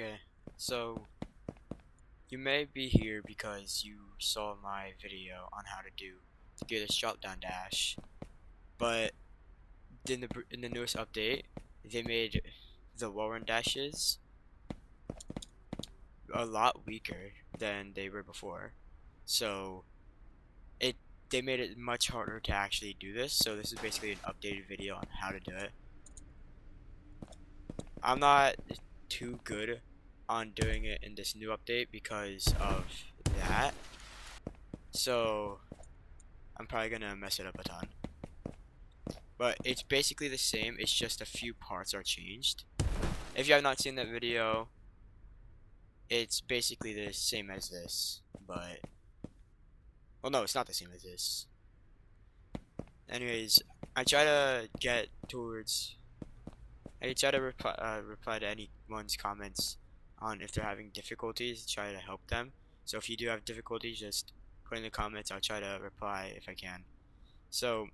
Okay, so you may be here because you saw my video on how to do the Gearless Dropdown dash, but in the newest update, they made the wall run dashes a lot weaker than they were before. So it they made it much harder to actually do this. So this is basically an updated video on how to do it. I'm not too good on doing it in this new update because of that. So I'm probably gonna mess it up a ton. But it's basically the same, it's just a few parts are changed. If you have not seen that video, it's basically the same as this, but well, no, it's not the same as this. Anyways, I try to get towards I try to reply to anyone's comments on if they're having difficulties, try to help them. So if you do have difficulties, just put in the comments, I'll try to reply if I can. So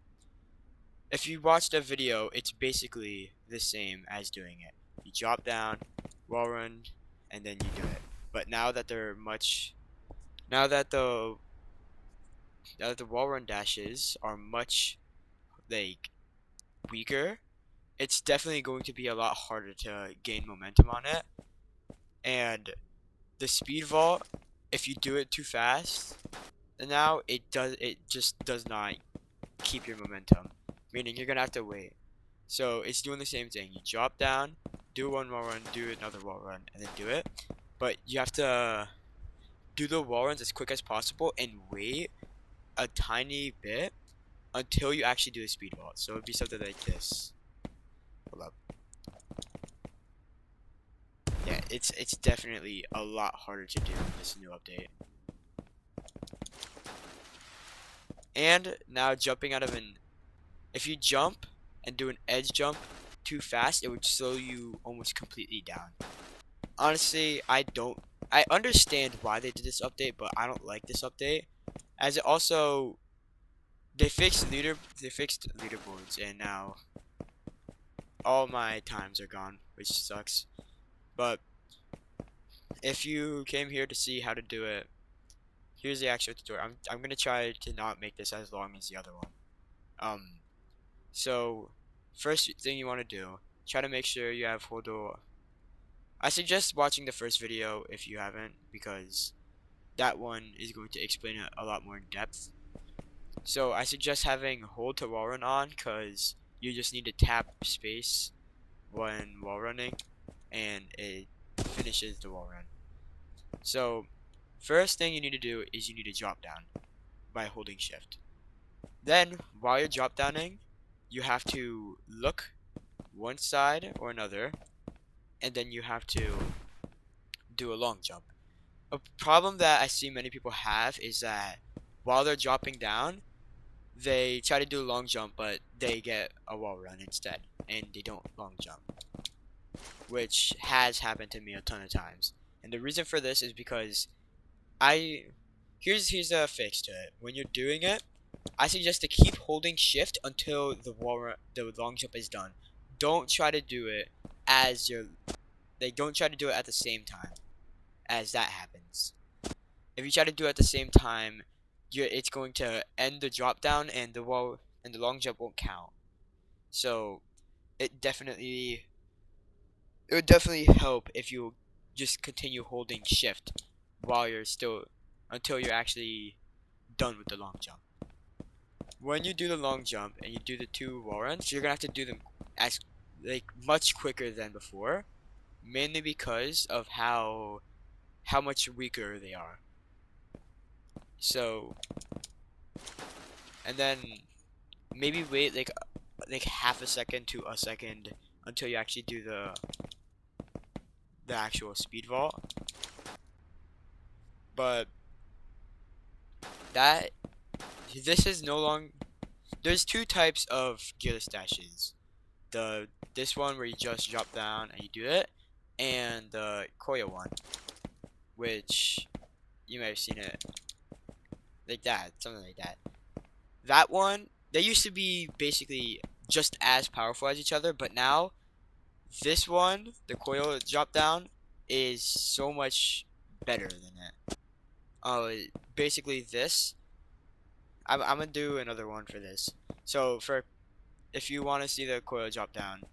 if you watch the video, it's basically the same as doing it. You drop down, wall run, and then you do it. But now that now that the wall run dashes are much like weaker, it's definitely going to be a lot harder to gain momentum on it. And the speed vault, if you do it too fast, then now it just does not keep your momentum. Meaning you're gonna have to wait. So it's doing the same thing. You drop down, do one wall run, do another wall run, and then do it. But you have to do the wall runs as quick as possible and wait a tiny bit until you actually do the speed vault. So it'd be something like this. Hold up. Yeah, it's definitely a lot harder to do in this new update. And now jumping out of if you jump and do an edge jump too fast, it would slow you almost completely down. Honestly, I understand why they did this update, but I don't like this update, as it also they fixed leaderboards, and now all my times are gone, which sucks. But if you came here to see how to do it, here's the actual tutorial. I'm gonna try to not make this as long as the other one. So first thing you want to do, try to make sure you have hold the. I suggest watching the first video if you haven't, because that one is going to explain it a lot more in depth. So I suggest having hold to wall run on, because you just need to tap space when wall running and it finishes the wall run. So first thing you need to do is you need to drop down by holding shift. Then while you're drop downing, you have to look one side or another, and then you have to do a long jump. A problem that I see many people have is that while they're dropping down, they try to do a long jump, but they get a wall run instead, and they don't long jump, which has happened to me a ton of times. And the reason for this is because here's a fix to it. When you're doing it, I suggest to keep holding shift until the long jump is done. Don't try to do it as don't try to do it at the same time as that happens. If you try to do it at the same time, it's going to end the drop down, and the long jump won't count. So it would definitely help if you just continue holding shift while you're still until you're actually done with the long jump. When you do the long jump and you do the two wall runs, you're gonna have to do them as much quicker than before, mainly because of how much weaker they are. So, and then maybe wait like half a second to a second until you actually do the actual speed vault. But this is no longer. There's two types of gearless dashes. This one where you just drop down and you do it, and the Coil one, which you may have seen it like that, something like that. That one, they used to be basically just as powerful as each other, but now this one, the Coil drop down, is so much better than it. Basically this, I'm gonna do another one for this. So for if you want to see the coil drop down,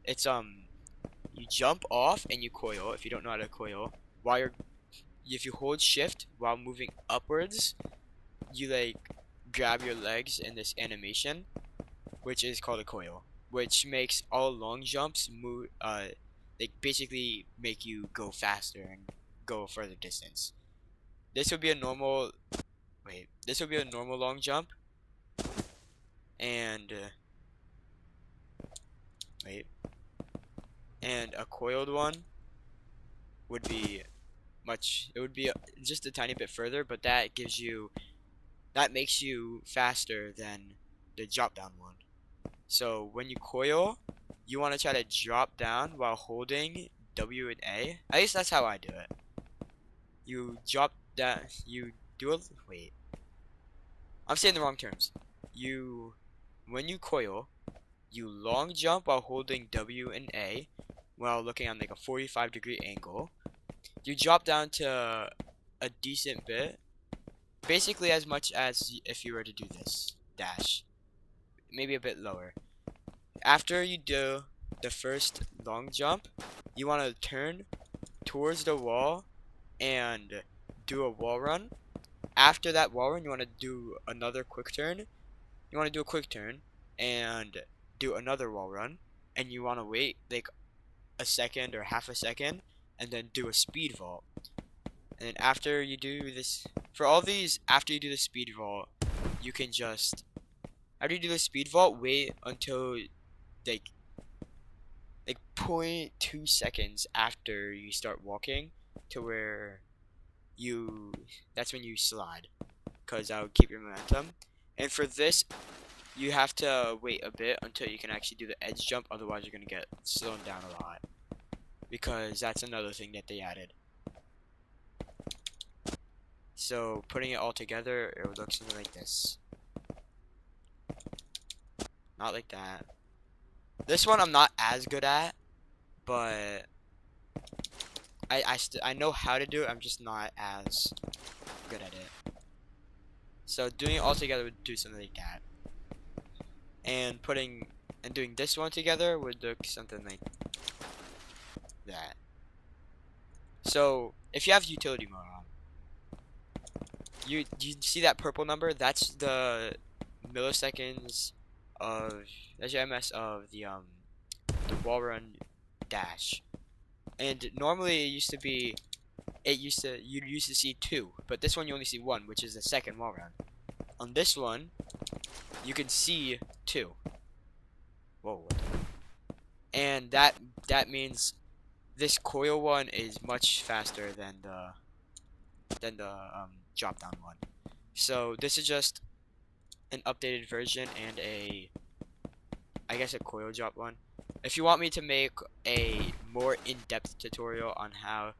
it's you jump off and you coil. If you don't know how to coil, while you're if you hold shift while moving upwards, you like grab your legs in this animation, which is called a coil, which makes all long jumps move. They basically make you go faster and go a further distance. This would be a normal. Wait, this would be a normal long jump, and wait, and a coiled one would be much. It would be just a tiny bit further, but that makes you faster than the drop down one. So when you coil, you want to try to drop down while holding W and A. At least that's how I do it. You drop that. You do a wait. I'm saying the wrong terms. When you coil, you long jump while holding W and A, while looking on like a 45-degree angle. You drop down to a decent bit, basically as much as if you were to do this dash, maybe a bit lower. After you do the first long jump, you want to turn towards the wall and do a wall run. After that wall run, you want to do another quick turn. You want to do a quick turn and do another wall run, and you want to wait like a second or half a second and then do a speed vault. And then after you do this, for all these, after you do the speed vault, you can just, after you do the speed vault, wait until like 0.2 seconds after you start walking to where that's when you slide, because that would keep your momentum. And for this, you have to wait a bit until you can actually do the edge jump, otherwise you're going to get slowed down a lot, because that's another thing that they added. So putting it all together, it would look something like this. Not like that. This one I'm not as good at, but I know how to do it. I'm just not as good at it. So doing it all together would do something like that. And doing this one together would look something like that. So if you have utility mode on, you see that purple number? That's the milliseconds of that's your ms of the wall run dash. And normally you used to see 2, but this one you only see 1, which is the second wall run. On this one, you can see 2. Whoa. And that means this coil one is much faster than the drop down one. So this is just an updated version and I guess a coil drop one. If you want me to make a more in-depth tutorial on how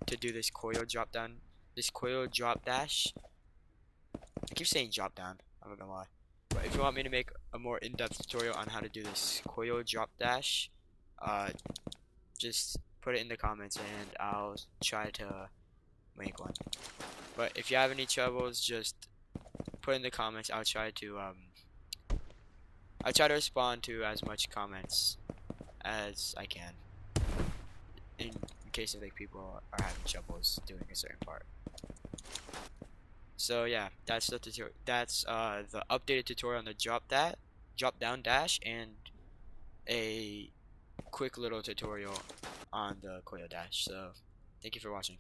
to do this coil drop down, this coil drop dash, I keep saying drop down, I'm not gonna lie. But if you want me to make a more in-depth tutorial on how to do this coil drop dash, just put it in the comments and I'll try to make one. But if you have any troubles, just put in the comments. I'll try to respond to as much comments as I can in case of like people are having troubles doing a certain part. So yeah, that's the updated tutorial on the drop down dash, and a quick little tutorial on the coil dash. So thank you for watching.